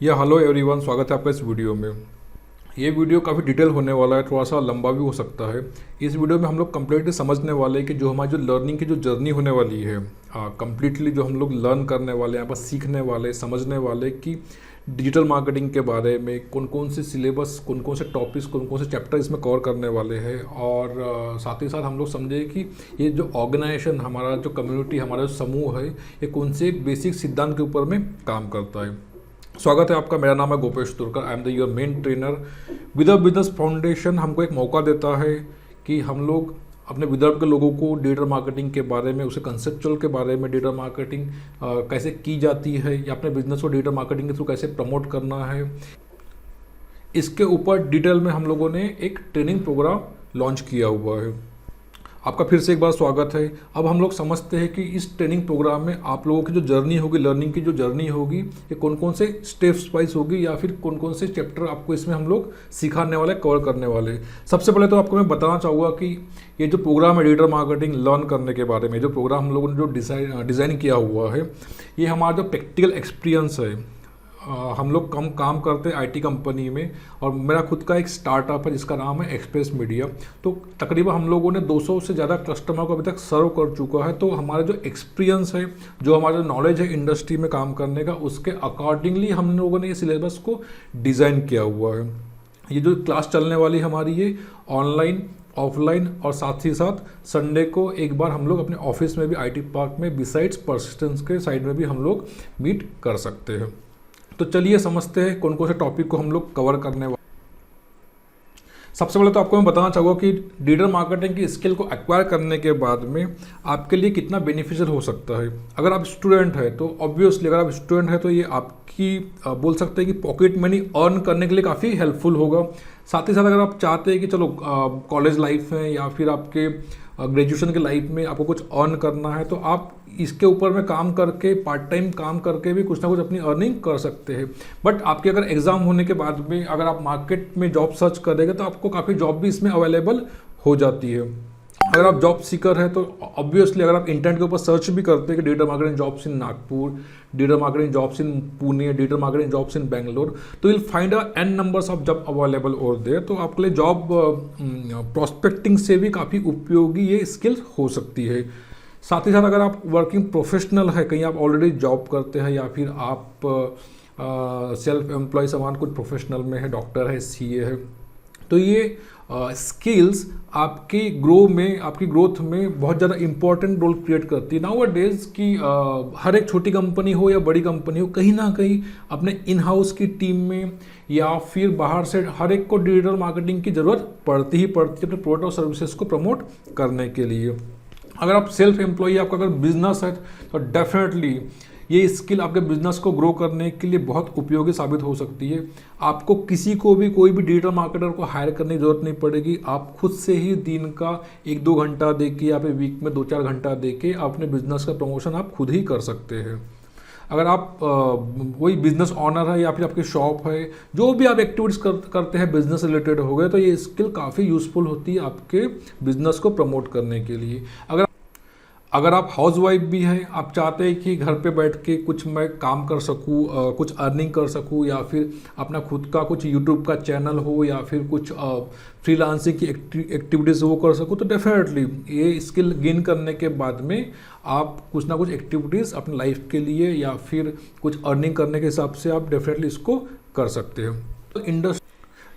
या hello everyone, स्वागत है आपका इस वीडियो में। ये वीडियो काफ़ी डिटेल होने वाला है, थोड़ा सा लंबा भी हो सकता है। इस वीडियो में हम लोग कम्प्लीटली समझने वाले हैं कि जो हमारी जो लर्निंग की जो जर्नी होने वाली है, कम्प्लीटली जो हम लोग लर्न करने वाले हैं, यहाँ पर सीखने वाले, समझने वाले कि डिजिटल मार्केटिंग के बारे में कौन कौन से सिलेबस, कौन कौन से टॉपिक्स, कौन कौन से चैप्टर इसमें कवर करने वाले हैं। और साथ ही साथ हम लोग समझे कि ये जो ऑर्गेनाइजेशन, हमारा जो कम्युनिटी, हमारा जो समूह है, ये कौन से बेसिक सिद्धांत के ऊपर में काम करता है। स्वागत है आपका। मेरा नाम है Gopesh Turkar. I am the your main trainer. Vidarbha business foundation हमको एक मौका देता है कि हम लोग अपने विदर्भ के लोगों को डिजिटल मार्केटिंग के बारे में, उसे कंसेप्चुअल के बारे में, डिजिटल मार्केटिंग कैसे की जाती है या अपने बिजनेस को डिजिटल मार्केटिंग के थ्रू कैसे प्रमोट करना है, इसके ऊपर डिटेल में हम लोगों ने एक ट्रेनिंग प्रोग्राम लॉन्च किया हुआ है। आपका फिर से एक बार स्वागत है। अब हम लोग समझते हैं कि इस ट्रेनिंग प्रोग्राम में आप लोगों की जो जर्नी होगी, लर्निंग की जो जर्नी होगी, ये कौन कौन से स्टेप्स वाइज होगी या फिर कौन कौन से चैप्टर आपको इसमें हम लोग सिखाने वाले, कवर करने वाले। सबसे पहले तो आपको मैं बताना चाहूँगा कि ये जो प्रोग्राम है डिजिटल मार्केटिंग लर्न करने के बारे में, जो प्रोग्राम हम लोगों ने जो डिज़ाइन किया हुआ है, ये हमारा जो प्रैक्टिकल एक्सपीरियंस है। हम लोग कम काम करते हैं आईटी कंपनी में, और मेरा खुद का एक स्टार्टअप है जिसका नाम है एक्सप्रेस मीडिया। तो तकरीबन हम लोगों ने 200 से ज़्यादा कस्टमर को अभी तक सर्व कर चुका है। तो हमारा जो एक्सपीरियंस है, जो हमारा जो नॉलेज है इंडस्ट्री में काम करने का, उसके अकॉर्डिंगली हम लोगों ने ये सिलेबस को डिज़ाइन किया हुआ है। ये जो क्लास चलने वाली हमारी, ये ऑनलाइन, ऑफलाइन और साथ ही साथ संडे को एक बार हम लोग अपने ऑफिस में भी, आईटी पार्क में, बिसाइड्स पर्सिस्टेंस के साइड में भी हम लोग मीट कर सकते हैं। तो चलिए समझते हैं कौन कौन से टॉपिक को हम लोग कवर करने वाले। सबसे पहले तो आपको मैं बताना चाहूँगा कि डिजिटल मार्केटिंग की स्किल को एक्वायर करने के बाद में आपके लिए कितना बेनिफिशियल हो सकता है। अगर आप स्टूडेंट हैं तो ऑब्वियसली, अगर आप स्टूडेंट हैं तो ये आपकी बोल सकते हैं कि पॉकेट मनी अर्न करने के लिए काफ़ी हेल्पफुल होगा। साथ ही साथ अगर आप चाहते हैं कि चलो कॉलेज लाइफ में या फिर आपके ग्रेजुएशन के लाइफ में आपको कुछ अर्न करना है, तो आप इसके ऊपर में काम करके, पार्ट टाइम काम करके भी कुछ ना कुछ अपनी अर्निंग कर सकते हैं। बट आपके अगर एग्ज़ाम होने के बाद में अगर आप मार्केट में जॉब सर्च करेंगे तो आपको काफ़ी जॉब भी इसमें अवेलेबल हो जाती है। अगर आप जॉब सीकर है तो ऑब्वियसली अगर आप इंटरनेट के ऊपर सर्च भी करते हैं कि digital marketing jobs in Nagpur, digital marketing jobs in Pune, digital marketing jobs in Bangalore, तो will find an numbers of job available over there. तो आपके लिए जॉब प्रोस्पेक्टिंग से भी काफ़ी उपयोगी ये स्किल हो सकती है। साथ ही साथ अगर आप वर्किंग प्रोफेशनल है, कहीं आप ऑलरेडी जॉब करते हैं या फिर आप सेल्फ एम्प्लॉय समान कुछ प्रोफेशनल में है, डॉक्टर है, सीए है, तो ये स्किल्स आपकी आपकी ग्रोथ में बहुत ज़्यादा इंपॉर्टेंट रोल क्रिएट करती है। नाउ अ डेज की हर एक छोटी कंपनी हो या बड़ी कंपनी हो, कहीं ना कहीं अपने इन हाउस की टीम में या फिर बाहर से हर एक को डिजिटल मार्केटिंग की ज़रूरत पड़ती ही पड़ती है अपने प्रोडक्ट और सर्विसेज को प्रमोट करने के लिए। अगर आप सेल्फ एम्प्लॉय, आपका अगर बिजनेस है, तो डेफिनेटली ये स्किल आपके बिजनेस को ग्रो करने के लिए बहुत उपयोगी साबित हो सकती है। आपको किसी को भी, कोई भी डिजिटल मार्केटर को हायर करने की जरूरत नहीं पड़ेगी। आप खुद से ही दिन का 1-2 घंटा दे के या फिर वीक में 2-4 घंटा दे के अपने बिजनेस का प्रमोशन आप खुद ही कर सकते हैं। अगर आप कोई बिजनेस ऑनर है या फिर आपकी शॉप है, जो भी आप एक्टिविटीज़ करते हैं बिजनेस रिलेटेड हो गए, तो ये स्किल काफ़ी यूज़फुल होती है आपके बिजनेस को प्रमोट करने के लिए। अगर आप हाउस वाइफ भी हैं, आप चाहते हैं कि घर पे बैठ के कुछ मैं काम कर सकूं, कुछ अर्निंग कर सकूं, या फिर अपना खुद का कुछ यूट्यूब का चैनल हो या फिर कुछ फ्रीलांसिंग की एक्टिविटीज़ वो कर सकूं, तो डेफिनेटली ये स्किल गेन करने के बाद में आप कुछ ना कुछ एक्टिविटीज़ अपनी लाइफ के लिए या फिर कुछ अर्निंग करने के हिसाब से आप डेफिनेटली इसको कर सकते हैं। तो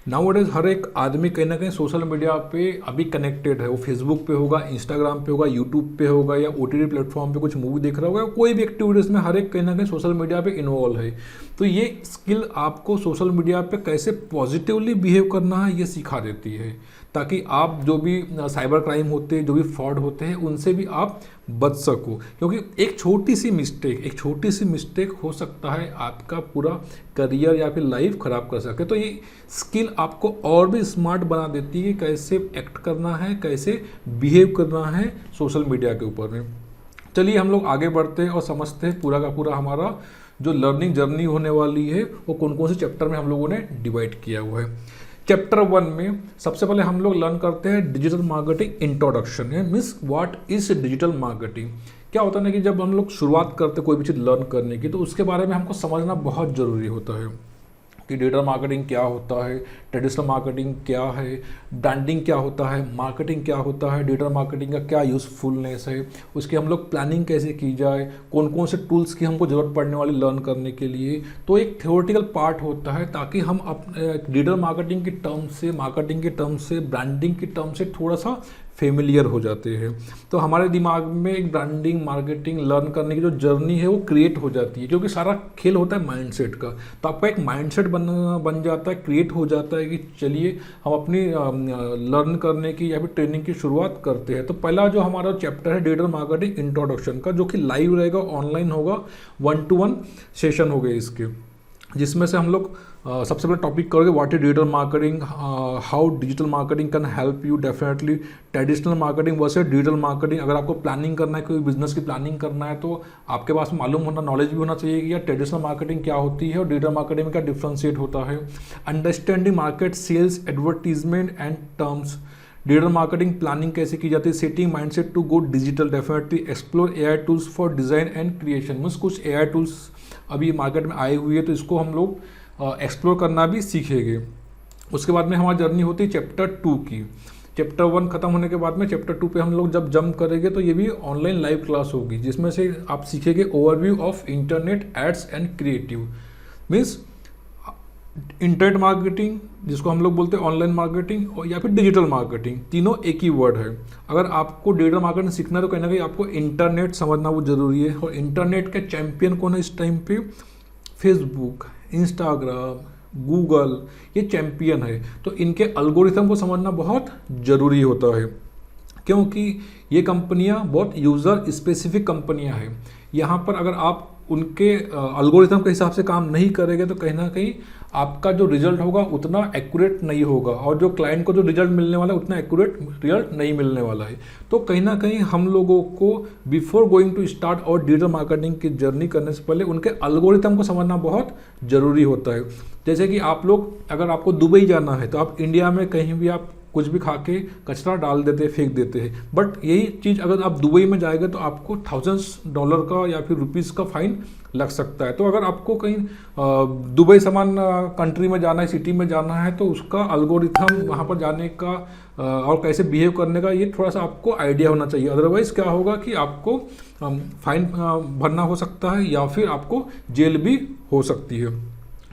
नाउअडेज हर एक आदमी कहीं ना कहीं सोशल मीडिया पे अभी कनेक्टेड है। वो फेसबुक पे होगा, इंस्टाग्राम पे होगा, यूट्यूब पे होगा, या ओटीटी प्लेटफॉर्म पे कुछ मूवी देख रहा होगा, कोई भी एक्टिविटीज़ में हर एक कहीं ना कहीं सोशल मीडिया पे इन्वॉल्व है। तो ये स्किल आपको सोशल मीडिया पे कैसे पॉजिटिवली बिहेव करना है ये सिखा देती है, ताकि आप जो भी साइबर क्राइम होते हैं, जो भी फ्रॉड होते हैं, उनसे भी आप बच सको। क्योंकि एक छोटी सी मिस्टेक हो सकता है आपका पूरा करियर या फिर लाइफ ख़राब कर सके। तो ये स्किल आपको और भी स्मार्ट बना देती है कि कैसे एक्ट करना है, कैसे बिहेव करना है सोशल मीडिया के ऊपर में। चलिए हम लोग आगे बढ़ते हैं और समझते हैं पूरा का पूरा हमारा जो लर्निंग जर्नी होने वाली है वो कौन कौन से चैप्टर में हम लोगों ने डिवाइड किया हुआ है। चैप्टर 1 में सबसे पहले हम लोग लर्न करते हैं डिजिटल मार्केटिंग इंट्रोडक्शन है, means what is digital marketing. क्या होता है ना कि जब हम लोग शुरुआत करते कोई भी चीज़ लर्न करने की, तो उसके बारे में हमको समझना बहुत ज़रूरी होता है कि डिजिटल मार्केटिंग क्या होता है, ट्रेडिशनल मार्केटिंग क्या है, ब्रांडिंग क्या होता है, मार्केटिंग क्या होता है, डिजिटल मार्केटिंग का क्या यूज़फुलनेस है, उसकी हम लोग प्लानिंग कैसे की जाए, कौन कौन से टूल्स की हमको ज़रूरत पड़ने वाली लर्न करने के लिए। तो एक थ्योरेटिकल पार्ट होता है ताकि हम अपने डिजिटल मार्केटिंग की टर्म से, मार्केटिंग की टर्म से, ब्रांडिंग की टर्म से थोड़ा सा फेमिलियर हो जाते हैं। तो हमारे दिमाग में एक ब्रांडिंग, मार्केटिंग लर्न करने की जो जर्नी है वो क्रिएट हो जाती है, क्योंकि सारा खेल होता है माइंडसेट का। तो आपका एक माइंडसेट बन जाता है, क्रिएट हो जाता है कि चलिए हम अपनी लर्न करने की या फिर ट्रेनिंग की शुरुआत करते हैं। तो पहला जो हमारा चैप्टर है डिजिटल मार्केटिंग इंट्रोडक्शन का, जो कि लाइव रहेगा, ऑनलाइन होगा, 1-to-1 सेशन हो गए इसके, जिसमें से हम लोग सबसे पहले टॉपिक करोगे what is digital marketing, how digital marketing can help you. Definitely traditional marketing versus digital marketing. अगर आपको प्लानिंग करना है, कोई बिजनेस की प्लानिंग करना है, तो आपके पास मालूम होना, नॉलेज भी होना चाहिए कि यार ट्रेडिशनल मार्केटिंग क्या होती है और डिजिटल मार्केटिंग में क्या डिफ्रेंशिएट होता है। Understanding market, sales, advertisement and terms. Digital marketing planning कैसे की जाती है, setting mindset to go digital. Definitely explore AI tools for design and creation. Means कुछ एआई टूल्स अभी मार्केट में आए हुए हैं, तो इसको हम लोग एक्सप्लोर करना भी सीखेंगे। उसके बाद में हमारी जर्नी होती है चैप्टर 2 की। चैप्टर 1 खत्म होने के बाद में चैप्टर 2 पे हम लोग जब जंप करेंगे, तो ये भी ऑनलाइन लाइव क्लास होगी, जिसमें से आप सीखेंगे overview of internet ads and creative. Means internet marketing, जिसको हम लोग बोलते हैं ऑनलाइन मार्केटिंग, और या फिर डिजिटल मार्केटिंग, तीनों एक ही वर्ड है। अगर आपको डिजिटल मार्केटिंग सीखना है तो कहीं ना कहीं आपको इंटरनेट समझना वो ज़रूरी है। और इंटरनेट के चैंपियन कौन है इस टाइम पे? फेसबुक, इंस्टाग्राम, गूगल, ये चैंपियन है। तो इनके एल्गोरिथम को समझना बहुत ज़रूरी होता है, क्योंकि ये कंपनियां बहुत यूज़र स्पेसिफिक कंपनियां हैं। यहाँ पर अगर आप उनके एल्गोरिथम के हिसाब से काम नहीं करेंगे, तो कहीं ना कहीं आपका जो रिजल्ट होगा उतना एक्यूरेट नहीं होगा, और जो क्लाइंट को जो रिजल्ट मिलने वाला है उतना एक्यूरेट रिजल्ट नहीं मिलने वाला है। तो कहीं ना कहीं हम लोगों को बिफोर गोइंग टू स्टार्ट और डिजिटल मार्केटिंग की जर्नी करने से पहले उनके एल्गोरिथम को समझना बहुत ज़रूरी होता है। जैसे कि आप लोग, अगर आपको दुबई जाना है, तो आप इंडिया में कहीं भी आप कुछ भी खा के कचरा डाल देते हैं, फेंक देते हैं। बट यही चीज़ अगर आप दुबई में जाएंगे तो आपको $1000 का या फिर रुपीज़ का फाइन लग सकता है। तो अगर आपको कहीं दुबई समान कंट्री में जाना है, सिटी में जाना है, तो उसका एल्गोरिथम, वहाँ पर जाने का और कैसे बिहेव करने का, ये थोड़ा सा आपको आइडिया होना चाहिए। अदरवाइज़ क्या होगा कि आपको फाइन भरना हो सकता है या फिर आपको जेल भी हो सकती है।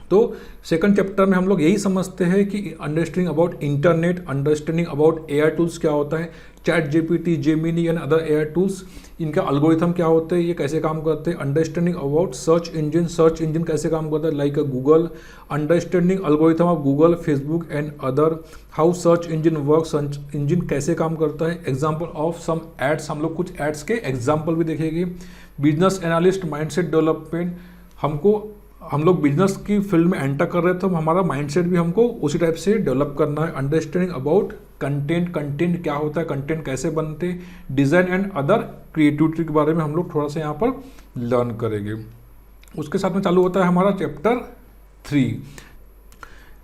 तो सेकंड चैप्टर में हम लोग यही समझते हैं कि understanding about internet, understanding about AI tools क्या होता है, chat GPT, Gemini and other AI tools, इनका एल्गोरिथम क्या होते हैं, ये कैसे काम करते हैं। अंडरस्टैंडिंग अबाउट सर्च इंजन कैसे काम करता है, like Google. Understanding algorithm of Google, Facebook and other, how search engine work, search engine कैसे काम करता है। एग्जाम्पल ऑफ सम एड्स, हम लोग कुछ एड्स के एग्जाम्पल भी देखेंगे। बिजनेस एनालिस्ट, माइंडसेट डेवलपमेंट, हम लोग बिजनेस की फील्ड में एंटर कर रहे हैं, तो हमारा माइंडसेट भी हमको उसी टाइप से डेवलप करना है। अंडरस्टैंडिंग अबाउट कंटेंट क्या होता है, कंटेंट कैसे बनते, डिज़ाइन एंड अदर क्रिएटिविटी के बारे में हम लोग थोड़ा सा यहाँ पर लर्न करेंगे। उसके साथ में चालू होता है हमारा चैप्टर 3।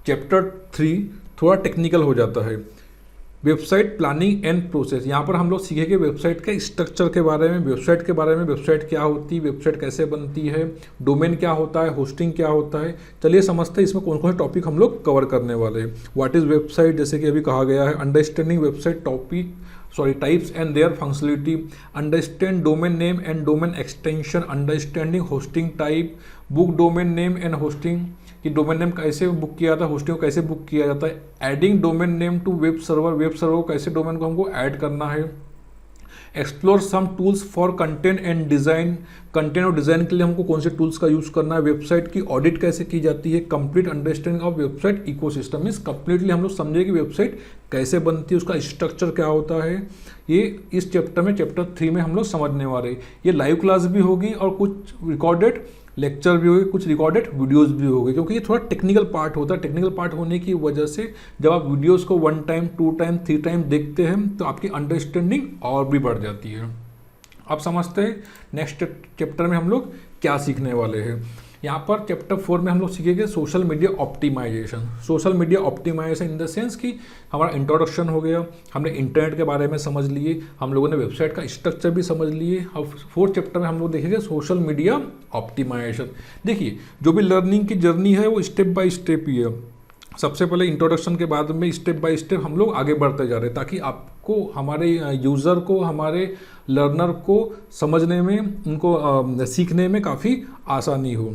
चैप्टर 3 थोड़ा टेक्निकल हो जाता है। वेबसाइट प्लानिंग एंड प्रोसेस, यहाँ पर हम लोग सीखेंगे वेबसाइट के स्ट्रक्चर के बारे में, वेबसाइट के बारे में, वेबसाइट क्या होती है, वेबसाइट कैसे बनती है, डोमेन क्या होता है, होस्टिंग क्या होता है। चलिए समझते हैं इसमें कौन कौन से टॉपिक हम लोग कवर करने वाले हैं। व्हाट इज़ वेबसाइट, जैसे कि अभी कहा गया है। Understanding website types and their functionality. Understand domain name and domain extension. Understanding hosting type. Book domain name and hosting, कि डोमेन नेम कैसे बुक किया जाता है, होस्टिंग को कैसे बुक किया जाता है। Adding domain name to web server को कैसे डोमेन को हमको ऐड करना है। Explore some tools for content and design, content और डिज़ाइन के लिए हमको कौन से टूल्स का यूज़ करना है। वेबसाइट की ऑडिट कैसे की जाती है। Complete understanding of website ecosystem, means completely हम लोग समझे कि वेबसाइट कैसे बनती है, उसका स्ट्रक्चर क्या होता है। ये इस चैप्टर में, चैप्टर 3 में हम लोग समझने वाले हैं। ये लाइव क्लास भी होगी और कुछ रिकॉर्डेड लेक्चर भी होगी, कुछ रिकॉर्डेड वीडियोस भी होंगे, क्योंकि ये थोड़ा टेक्निकल पार्ट होता है। टेक्निकल पार्ट होने की वजह से जब आप वीडियोस को 1 टाइम 2 टाइम 3 टाइम देखते हैं, तो आपकी अंडरस्टैंडिंग और भी बढ़ जाती है। आप समझते हैं नेक्स्ट चैप्टर में हम लोग क्या सीखने वाले हैं। यहाँ पर चैप्टर 4 में हम लोग सीखेंगे social media optimization. Social media optimization in the sense कि हमारा इंट्रोडक्शन हो गया, हमने इंटरनेट के बारे में समझ लिए, हम लोगों ने वेबसाइट का स्ट्रक्चर भी समझ लिए। अब 4th चैप्टर में हम लोग देखेंगे सोशल मीडिया ऑप्टिमाइजेशन। देखिए, जो भी लर्निंग की जर्नी है वो स्टेप बाय स्टेप ही है। सबसे पहले इंट्रोडक्शन के बाद में स्टेप बाय स्टेप हम लोग आगे बढ़ते जा रहे हैं, ताकि आपको, हमारे यूज़र को, हमारे लर्नर को समझने में, उनको सीखने में काफ़ी आसानी हो।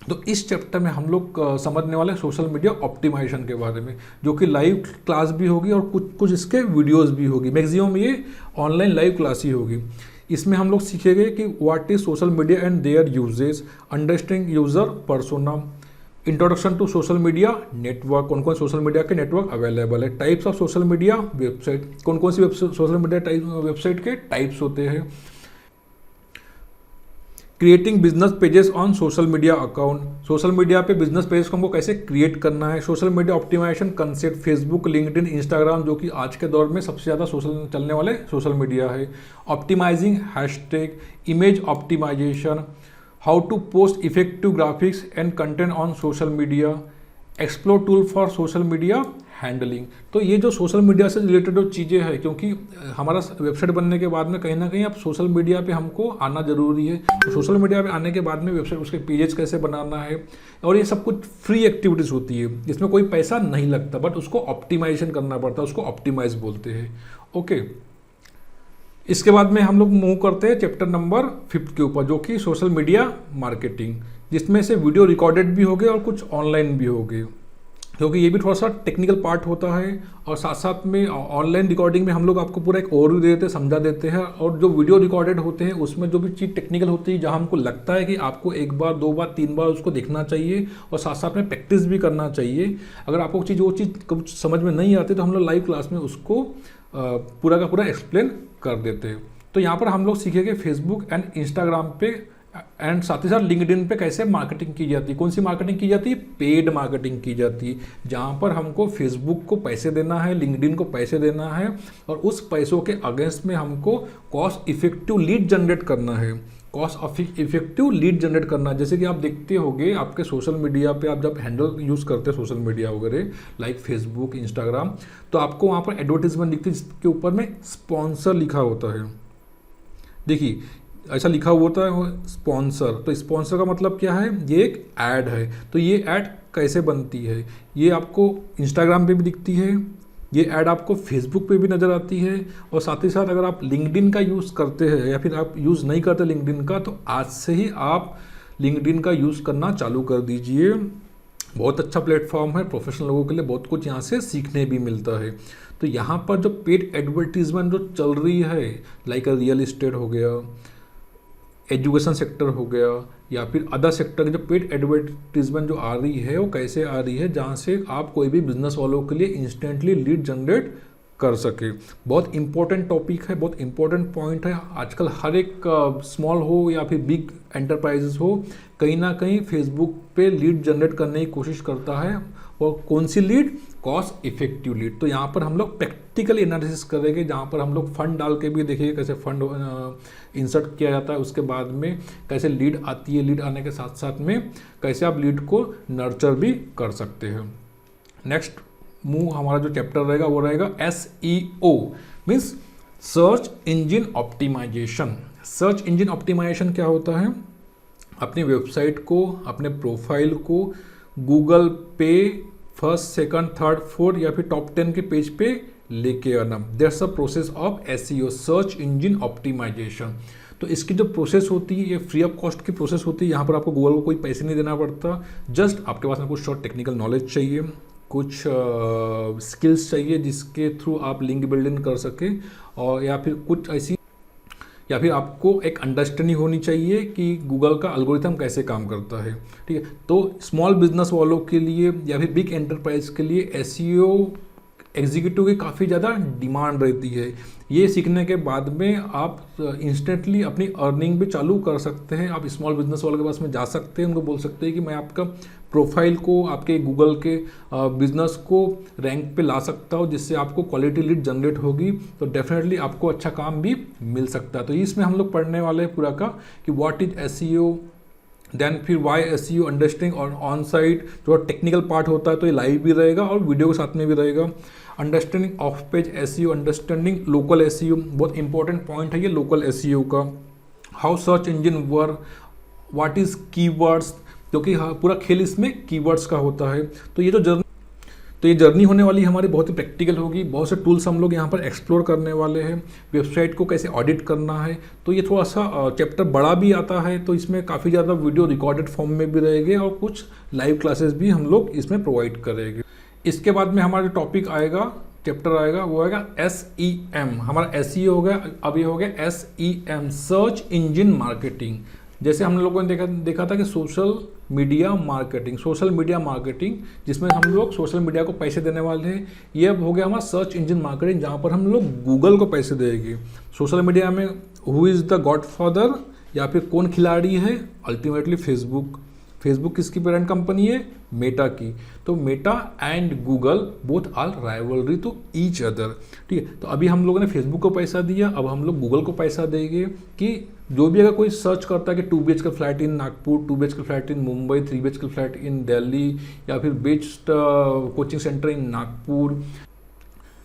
तो इस चैप्टर में हम लोग समझने वाले हैं सोशल मीडिया ऑप्टिमाइजेशन के बारे में, जो कि लाइव क्लास भी होगी और कुछ इसके वीडियोस भी होगी। मैक्सिमम ये ऑनलाइन लाइव क्लास ही होगी। इसमें हम लोग सीखेंगे कि what is social media and their uses, understanding user persona, introduction to social media network, कौन कौन सोशल मीडिया के नेटवर्क अवेलेबल है, types of social media website, कौन कौन सी सोशल मीडिया वेबसाइट के टाइप्स होते हैं, creating business pages on social media account, social media पे बिजनेस पेजेस को हमको कैसे क्रिएट करना है, social media optimization concept, Facebook, LinkedIn, Instagram, जो कि आज के दौर में सबसे ज़्यादा सोशल चलने वाले सोशल मीडिया है, optimizing hashtag, image optimization, how to post effective graphics and content on social media, explore tool for social media handling. तो ये जो सोशल मीडिया से रिलेटेड जो चीज़ें हैं, क्योंकि हमारा वेबसाइट बनने के बाद में कहीं ना कहीं अब सोशल मीडिया पे हमको आना ज़रूरी है। तो सोशल मीडिया पे आने के बाद में वेबसाइट, उसके पेजेस कैसे बनाना है, और ये सब कुछ फ्री एक्टिविटीज़ होती है, इसमें कोई पैसा नहीं लगता, बट उसको ऑप्टिमाइजेशन करना पड़ता है, उसको ऑप्टिमाइज बोलते हैं। ओके, इसके बाद में हम लोग मूव करते हैं चैप्टर नंबर 5 के ऊपर, जो कि सोशल मीडिया मार्केटिंग, जिसमें से वीडियो रिकॉर्डेड भी हो गए और कुछ ऑनलाइन भी हो गए, क्योंकि ये भी थोड़ा सा टेक्निकल पार्ट होता है। और साथ साथ में ऑनलाइन रिकॉर्डिंग में हम लोग आपको पूरा एक ओवरव्यू दे देते हैं, समझा देते हैं। और जो वीडियो रिकॉर्डेड होते हैं उसमें जो भी चीज़ टेक्निकल होती है, जहाँ हमको लगता है कि आपको 1 बार 2 बार 3 बार उसको देखना चाहिए और साथ साथ में प्रैक्टिस भी करना चाहिए। अगर आपको वो चीज़ कुछ समझ में नहीं आती तो हम लोग लाइव क्लास में उसको पूरा का पूरा एक्सप्लेन कर देते हैं। तो यहाँ पर हम लोग सीखेंगे फेसबुक एंड इंस्टाग्राम पे एंड साथ ही साथ लिंक्डइन पे कैसे मार्केटिंग की जाती है। कौन सी मार्केटिंग की जाती है? पेड मार्केटिंग की जाती है, जहाँ पर हमको फेसबुक को पैसे देना है, लिंक्डइन को पैसे देना है, और उस पैसों के अगेंस्ट में हमको कॉस्ट इफेक्टिव लीड जनरेट करना है। कॉस्ट इफेक्टिव लीड जनरेट करना, जैसे कि आप देखते होंगे आपके सोशल मीडिया पे, आप जब हैंडल यूज़ करते हैं सोशल मीडिया वगैरह लाइक फेसबुक, इंस्टाग्राम, तो आपको वहाँ पर एडवर्टीजमेंट दिखती है जिसके ऊपर में स्पॉन्सर लिखा होता है। देखिए, ऐसा लिखा हुआ होता है स्पॉन्सर। तो स्पॉन्सर का मतलब क्या है? ये एक ऐड है। तो ये ऐड कैसे बनती है? ये आपको इंस्टाग्राम पे भी दिखती है, ये ऐड आपको फेसबुक पे भी नज़र आती है, और साथ ही साथ अगर आप लिंक्डइन का यूज़ करते हैं या फिर आप यूज़ नहीं करते लिंक्डइन का, तो आज से ही आप लिंक्डइन का यूज़ करना चालू कर दीजिए। बहुत अच्छा प्लेटफॉर्म है प्रोफेशनल लोगों के लिए, बहुत कुछ यहाँ से सीखने भी मिलता है। तो यहाँ पर जो पेड एडवर्टीजमेंट जो चल रही है, लाइक रियल इस्टेट हो गया, एजुकेशन सेक्टर हो गया, या फिर अदर सेक्टर की जो पेड एडवर्टीजमेंट जो आ रही है वो कैसे आ रही है, जहाँ से आप कोई भी बिजनेस वालों के लिए इंस्टेंटली लीड जनरेट कर सके। बहुत इंपॉर्टेंट टॉपिक है, बहुत इंपॉर्टेंट पॉइंट है। आजकल हर एक स्मॉल हो या फिर बिग एंटरप्राइजेस हो, कहीं ना कहीं फेसबुक पे लीड जनरेट करने की कोशिश करता है। और कौन सी लीड? Cost effective lead. तो यहाँ पर हम लोग प्रैक्टिकल एनालिसिस करेंगे, जहाँ पर हम लोग फंड डाल के भी देखेंगे कैसे फंड इंसर्ट किया जाता है, उसके बाद में कैसे लीड आती है, लीड आने के साथ साथ में कैसे आप लीड को नर्चर भी कर सकते हैं। नेक्स्ट हमारा जो चैप्टर रहेगा वो रहेगा SEO, means search engine optimization. Search engine optimization क्या होता है? अपनी वेबसाइट को, अपने प्रोफाइल को गूगल पे फर्स्ट, सेकंड, थर्ड, फोर्थ या फिर टॉप 10 के पेज पे लेके आना। That's a process of SEO, search engine optimization. तो इसकी जो प्रोसेस होती है ये फ्री ऑफ कॉस्ट की प्रोसेस होती है। यहाँ पर आपको गूगल को कोई पैसे नहीं देना पड़ता, जस्ट आपके पास में कुछ शॉर्ट टेक्निकल नॉलेज चाहिए, कुछ स्किल्स चाहिए जिसके थ्रू आप लिंक बिल्डिंग कर सके, और या फिर कुछ ऐसी, या फिर आपको एक अंडरस्टैंडिंग होनी चाहिए कि गूगल का एल्गोरिथम कैसे काम करता है। ठीक है, तो स्मॉल बिजनेस वालों के लिए या फिर बिग एंटरप्राइज के लिए SEO एग्जीक्यूटिव की काफ़ी ज़्यादा डिमांड रहती है। ये सीखने के बाद में आप इंस्टेंटली अपनी अर्निंग भी चालू कर सकते हैं। आप स्मॉल बिजनेस वालों के पास में जा सकते हैं, उनको बोल सकते हैं कि मैं आपका प्रोफाइल को, आपके गूगल के बिजनेस को रैंक पे ला सकता हूँ, जिससे आपको क्वालिटी लीड जनरेट होगी, तो डेफिनेटली आपको अच्छा काम भी मिल सकता है। तो इसमें हम लोग पढ़ने वाले हैं पूरा का कि व्हाट इज SEO, देन फिर वाई SEO अंडरस्टैंडिंग और ऑन साइट जो टेक्निकल पार्ट होता है तो ये लाइव भी रहेगा और वीडियो के साथ में भी रहेगा। Understanding of page SEO, understanding local SEO, बहुत इंपॉर्टेंट पॉइंट है ये लोकल SEO का। How search engine work, what is keywords, क्योंकि पूरा खेल इसमें कीवर्ड्स का होता है। तो ये जर्नी होने वाली हमारी बहुत ही प्रैक्टिकल होगी। बहुत से टूल्स हम लोग यहाँ पर एक्सप्लोर करने वाले हैं। वेबसाइट को कैसे ऑडिट करना है, तो ये थोड़ा सा चैप्टर बड़ा भी आता है, तो इसमें काफ़ी ज़्यादा वीडियो रिकॉर्डेड फॉर्म में भी रहेंगे और कुछ लाइव क्लासेस भी हम लोग इसमें प्रोवाइड करेंगे। इसके बाद में हमारा जो टॉपिक आएगा, चैप्टर आएगा, वो आएगा SEM। हमारा SEO हो गया, अब ये हो गया SEM, सर्च इंजन मार्केटिंग। जैसे हम लोगों ने देखा था कि सोशल मीडिया मार्केटिंग जिसमें हम लोग सोशल मीडिया को पैसे देने वाले हैं, ये अब हो गया हमारा सर्च इंजन मार्केटिंग, जहाँ पर हम लोग गूगल को पैसे देंगे। सोशल मीडिया में हु इज़ द गॉडफादर या फिर कौन खिलाड़ी है, अल्टीमेटली फेसबुक किसकी पेरेंट कंपनी है, मेटा की। तो Meta and Google both are rivalry to each other, ठीक है। तो अभी हम लोगों ने फेसबुक को पैसा दिया, अब हम लोग गूगल को पैसा देंगे कि जो भी अगर कोई सर्च करता है कि 2 BHK flat in Nagpur, 2 BHK flat in Mumbai, 3 BHK flat in Delhi या फिर बेस्ट कोचिंग सेंटर इन नागपुर,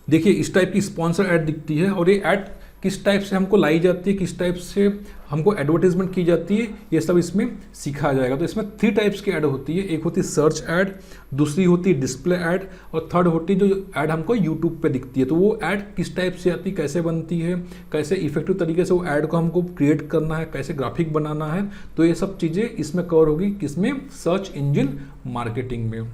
देखिए इस टाइप की स्पॉन्सर ऐड दिखती है और ये ऐड किस टाइप से हमको लाई जाती है, किस टाइप से हमको एडवर्टीजमेंट की जाती है, ये सब इसमें सीखा जाएगा। तो इसमें 3 टाइप्स की ऐड होती है। एक होती है सर्च ऐड, दूसरी होती है डिस्प्ले ऐड और थर्ड होती है जो ऐड हमको यूट्यूब पे दिखती है। तो वो ऐड किस टाइप से आती है, कैसे बनती है, कैसे इफेक्टिव तरीके से वो ऐड को हमको क्रिएट करना है, कैसे ग्राफिक बनाना है, तो ये सब चीज़ें इसमें कवर होगी, किसमें, सर्च इंजन मार्केटिंग में।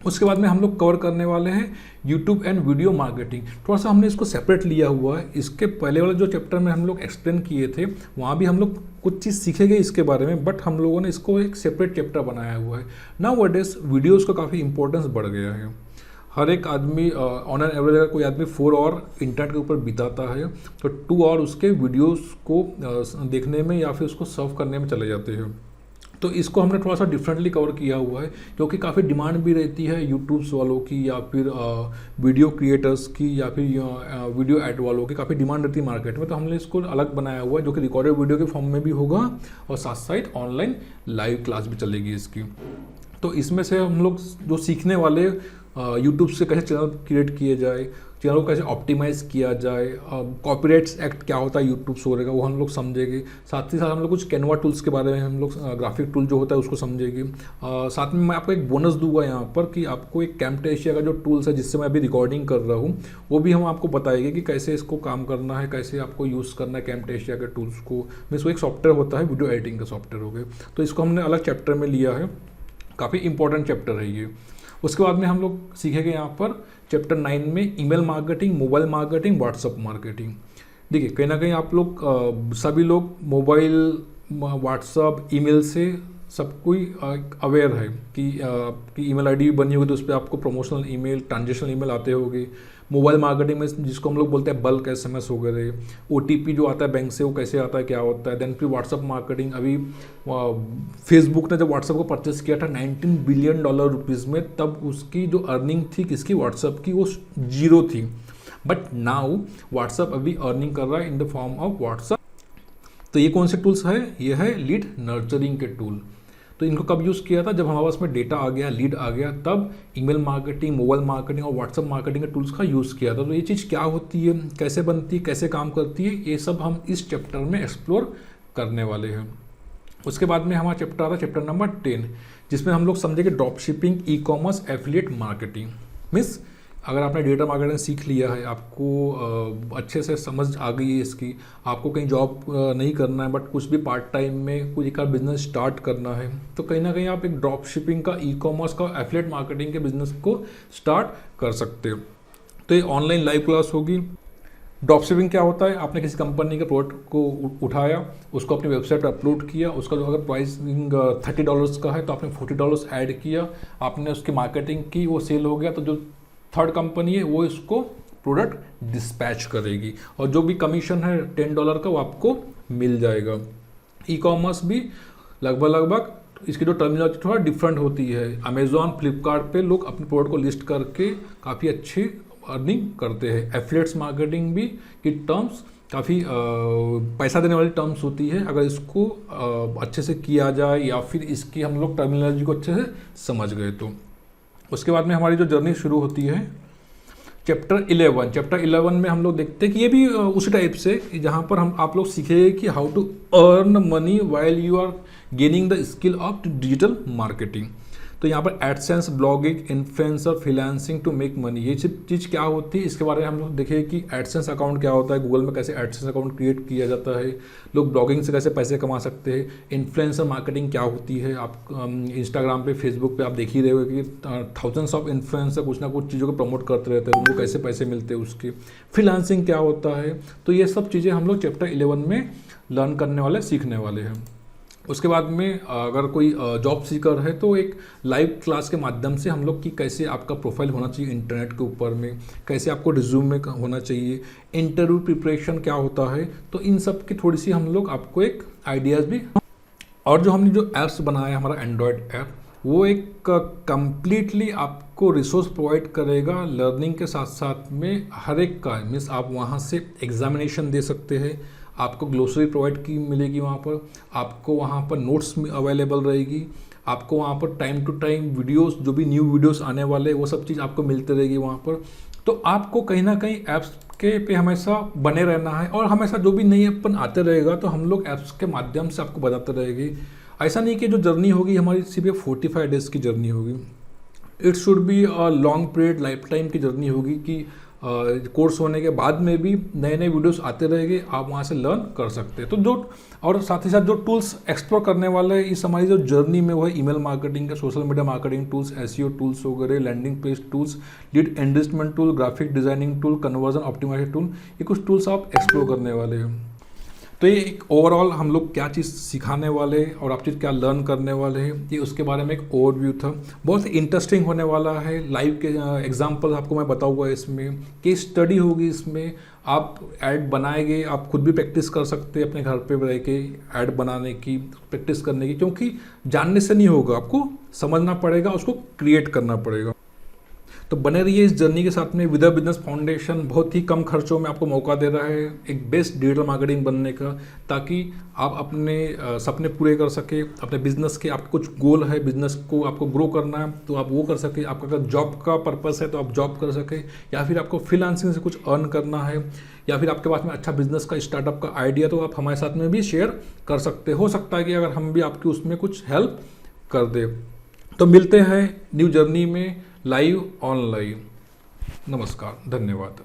उसके बाद में हम लोग कवर करने वाले हैं यूट्यूब एंड वीडियो मार्केटिंग। थोड़ा सा हमने इसको सेपरेट लिया हुआ है। इसके पहले वाले जो चैप्टर में हम लोग एक्सप्लेन किए थे वहाँ भी हम लोग कुछ चीज़ सीखेंगे इसके बारे में, बट हम लोगों ने इसको एक सेपरेट चैप्टर बनाया हुआ है। नाउ-अ-डेज वीडियोज़ का काफ़ी इंपॉर्टेंस बढ़ गया है। हर एक आदमी ऑन एन एवरेज अगर कोई आदमी 4 आवर इंटरनेट के ऊपर बिताता है तो 2 आवर उसके वीडियोज़ को देखने में या फिर उसको सर्व करने में चले जाते हैं। तो इसको हमने थोड़ा सा डिफरेंटली कवर किया हुआ है, क्योंकि काफ़ी डिमांड भी रहती है यूट्यूब्स वालों की या फिर वीडियो क्रिएटर्स की या फिर वीडियो ऐड वालों की, काफ़ी डिमांड रहती है मार्केट में। तो हमने इसको अलग बनाया हुआ है जो कि रिकॉर्डेड वीडियो के फॉर्म में भी होगा और साथ साथ ऑनलाइन लाइव क्लास भी चलेगी इसकी। तो इसमें से हम लोग जो सीखने वाले यूट्यूब से कैसे चैनल क्रिएट किए जाए, चैनल को कैसे ऑप्टिमाइज़ किया जाए, कॉपीराइट्स एक्ट क्या होता है यूट्यूब से हो रहेगा वो हम लोग समझेंगे। साथ ही साथ हम लोग कुछ कैनवा टूल्स के बारे में हम लोग ग्राफिक टूल जो होता है उसको समझेंगे। साथ में मैं आपको एक बोनस दूंगा यहाँ पर कि आपको एक कैमटेशिया का जो टूल्स है जिससे मैं अभी रिकॉर्डिंग कर रहा हूँ वो भी हम आपको बताएंगे कि कैसे इसको काम करना है, कैसे आपको यूज़ करना है कैमटेशिया के टूल्स को। मीन्स वो एक सॉफ्टवेयर होता है, वीडियो एडिटिंग का सॉफ्टवेयर हो गए। तो इसको हमने अलग चैप्टर में लिया है, काफ़ी इंपॉर्टेंट चैप्टर है ये। उसके बाद में हम लोग सीखेंगे यहाँ पर चैप्टर 9 में email marketing, mobile marketing, WhatsApp marketing. देखिए कहीं ना कहीं आप लोग सभी लोग मोबाइल, व्हाट्सअप, ईमेल से सब कोई अवेयर है कि ईमेल आईडी बनी होगी तो उस पर आपको प्रमोशनल ईमेल, ट्रांजेक्शनल ईमेल आते होंगे। मोबाइल मार्केटिंग में जिसको हम लोग बोलते हैं बल्क SMS वगैरह, OTP जो आता है बैंक से वो कैसे आता है, क्या होता है। देन फिर व्हाट्सअप मार्केटिंग, अभी फेसबुक ने जब व्हाट्सअप को परचेस किया था $19 बिलियन में, तब उसकी जो अर्निंग थी किसकी, व्हाट्सअप की, वो 0 थी। बट नाउ व्हाट्सअप अभी अर्निंग कर रहा है in the form of WhatsApp. तो ये कौन से टूल्स है, ये है लीड नर्चरिंग के टूल। तो इनको कब यूज़ किया था, जब हमारे पास में डेटा आ गया, लीड आ गया, तब ईमेल मार्केटिंग, मोबाइल मार्केटिंग और व्हाट्सअप मार्केटिंग के टूल्स का यूज़ किया था। तो ये चीज़ क्या होती है, कैसे बनती है, कैसे काम करती है, ये सब हम इस चैप्टर में एक्सप्लोर करने वाले हैं। उसके बाद में हमारा चैप्टर आता है चैप्टर नंबर 10, जिसमें हम लोग समझेंगे drop shipping, e-commerce, affiliate marketing. Means अगर आपने डिजिटल मार्केटिंग सीख लिया है, आपको अच्छे से समझ आ गई है इसकी, आपको कहीं जॉब नहीं करना है बट कुछ भी पार्ट टाइम में कुछ एक बिजनेस स्टार्ट करना है, तो कहीं ना कहीं आप एक ड्रॉप शिपिंग का, ई-कॉमर्स का, एफिलिएट मार्केटिंग के बिजनेस को स्टार्ट कर सकते हो। तो ये ऑनलाइन लाइव क्लास होगी। ड्रॉप शिपिंग क्या होता है, आपने किसी कंपनी के प्रोडक्ट को उठाया, उसको अपनी वेबसाइट पर अपलोड किया, उसका जो अगर प्राइसिंग $30 का है तो आपने $40 ऐड किया, आपने उसकी मार्केटिंग की, वो सेल हो गया, तो जो थर्ड कंपनी है वो इसको प्रोडक्ट डिस्पैच करेगी और जो भी कमीशन है $10 का वो आपको मिल जाएगा। ई-कॉमर्स भी लगभग इसकी जो टर्मिनोलॉजी थोड़ा डिफरेंट होती है। अमेजॉन, फ्लिपकार्ट पे लोग अपने प्रोडक्ट को लिस्ट करके काफ़ी अच्छी अर्निंग करते हैं। एफिलिएट्स मार्केटिंग भी की टर्म्स काफ़ी पैसा देने वाली टर्म्स होती है अगर इसको अच्छे से किया जाए या फिर इसकी हम लोग टर्मिनोलॉजी को अच्छे से समझ गए तो। उसके बाद में हमारी जो जर्नी शुरू होती है चैप्टर 11 में हम लोग देखते हैं कि ये भी उसी टाइप से जहाँ पर हम आप लोग सीखेंगे कि how to earn money while you are gaining the skill of digital marketing. तो यहाँ पर AdSense, blogging, influencer, freelancing to make money, ये सब चीज़ क्या होती है इसके बारे में हम लोग देखें कि एडसेंस अकाउंट क्या होता है, गूगल में कैसे एडसेंस अकाउंट क्रिएट किया जाता है, लोग ब्लॉगिंग से कैसे पैसे कमा सकते हैं, इन्फ्लुएंसर मार्केटिंग क्या होती है। आप इंस्टाग्राम पे, फेसबुक पे आप देख ही रहे हो कि थाउजेंड्स ऑफ इन्फ्लुएंसर कुछ ना कुछ चीज़ों को प्रमोट करते रहते हैं, उनको कैसे पैसे मिलते हैं उसके। फ्रीलांसिंग क्या होता है, तो ये सब चीज़ें हम लोग चैप्टर 11 में लर्न करने वाले, सीखने वाले हैं। उसके बाद में अगर कोई जॉब सीकर है तो एक लाइव क्लास के माध्यम से हम लोग कि कैसे आपका प्रोफाइल होना चाहिए इंटरनेट के ऊपर में, कैसे आपको रिज्यूमे होना चाहिए, इंटरव्यू प्रिपरेशन क्या होता है, तो इन सब की थोड़ी सी हम लोग आपको एक आइडियाज़ भी। और जो हमने जो ऐप्स बनाया हमारा एंड्रॉयड ऐप, वो एक कम्प्लीटली आपको रिसोर्स प्रोवाइड करेगा लर्निंग के साथ साथ में हर एक का। मीन्स आप वहाँ से एग्जामिनेशन दे सकते हैं, आपको ग्लोसरी प्रोवाइड की मिलेगी वहाँ पर, आपको वहाँ पर नोट्स अवेलेबल रहेगी, आपको वहाँ पर टाइम टू टाइम वीडियोस, जो भी न्यू वीडियोस आने वाले वो सब चीज़ आपको मिलती रहेगी वहाँ पर। तो आपको कहीं ना कहीं ऐप्स के पे हमेशा बने रहना है और हमेशा जो भी नई अपन आते रहेगा तो हम लोग ऐप्स के माध्यम से आपको बताते रहेंगे। ऐसा नहीं कि जो जर्नी होगी हमारी सिर्फ 45 डेज़ की जर्नी होगी, it should be a long period, life time की जर्नी होगी कि कोर्स होने के बाद में भी नए नए वीडियोस आते रहेंगे, आप वहाँ से लर्न कर सकते हैं। तो जो और साथ ही साथ जो टूल्स एक्सप्लोर करने वाले हैं इस हमारी जो जर्नी में, वो है ईमेल मार्केटिंग का, social media marketing tools, SEO tools वगैरह, landing page tools, lead enrichment tool, graphic designing tool, conversion optimization tool, ये कुछ टूल्स आप एक्सप्लोर करने वाले हैं। तो ये एक ओवरऑल हम लोग क्या चीज़ सिखाने वाले हैं और आप चीज़ क्या लर्न करने वाले हैं, ये उसके बारे में एक ओवरव्यू था। बहुत इंटरेस्टिंग होने वाला है, लाइव के एग्जांपल आपको मैं बताऊंगा, इसमें केस स्टडी होगी, इसमें आप ऐड बनाएंगे, आप खुद भी प्रैक्टिस कर सकते हैं अपने घर पे रह के ऐड बनाने की, प्रैक्टिस करने की, क्योंकि जानने से नहीं होगा, आपको समझना पड़ेगा, उसको क्रिएट करना पड़ेगा। तो बने रहिए इस जर्नी के साथ में। विद बिजनेस फाउंडेशन बहुत ही कम खर्चों में आपको मौका दे रहा है एक बेस्ट डिजिटल मार्केटिंग बनने का, ताकि आप अपने सपने पूरे कर सके, अपने बिजनेस के। आपका कुछ गोल है, बिजनेस को आपको ग्रो करना है तो आप वो कर सके, आपका अगर जॉब का पर्पस है तो आप जॉब कर सके, या फिर आपको फ्रीलांसिंग से कुछ अर्न करना है, या फिर आपके पास में अच्छा बिजनेस का स्टार्टअप का आइडिया, तो आप हमारे साथ में भी शेयर कर सकते हो सकता है कि अगर हम भी आपकी उसमें कुछ हेल्प कर दे। तो मिलते हैं न्यू जर्नी में, लाइव ऑनलाइन। नमस्कार, धन्यवाद।